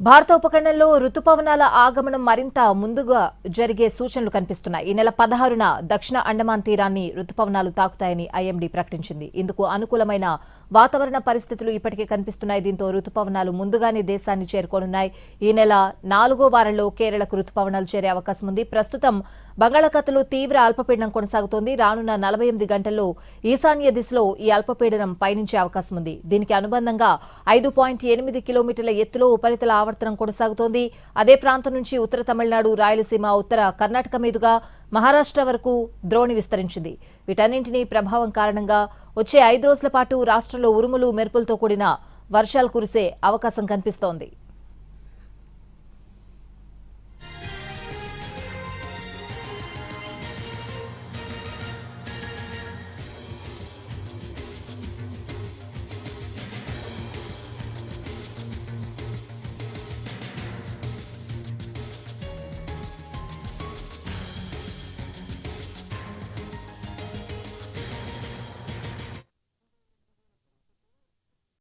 భారత ఉపఖండంలో రుతుపవనాల ఆగమనం మరింత ముందుగా జరిగే సూచనలు కనిపిస్తున్నాయి. ఈ నెల 16న దక్షిణ అండమాన్ తీరాన్ని రుతుపవనాలు తాకుతాయని ఐఎండీ ప్రకటించింది. ఇందుకు అనుకూలమైన వాతావరణ పరిస్థితులు ఇప్పటికే కనిపిస్తున్నాయి. దీంతో రుతుపవనాలు ముందుగానే దేశాన్ని చేరుకోనున్నాయి. ఈ నెల 4వ వారంలో కేరళకు రుతుపవనాలు చేరే అవకాశం ఉంది. ప్రస్తుతం బంగాళాఖాతంలో తీవ్ర అల్పపీడనం కొనసాగుతోంది. రానున్న 48 గంటల్లో ఈశాన్య దిశలో ఈ అల్పపీడనం పయనించే అవకాశం ఉంది. దీనికి అనుబంధంగా 5.8 కిలోమీటర్ల ఎత్తులో ఉపరితల ఆవర్తనం కొనసాగుతోంది. అదే ప్రాంతం నుంచి ఉత్తర తమిళనాడు, రాయలసీమ, ఉత్తర కర్ణాటక మీదుగా మహారాష్ట్ర వరకు ద్రోణి విస్తరించింది. వీటన్నింటినీ ప్రభావం కారణంగా వచ్చే 5 రోజుల పాటు రాష్ట్రంలో ఉరుములు, మెరుపులతో కూడిన వర్షాలు కురిసే అవకాశం కనిపిస్తోంది.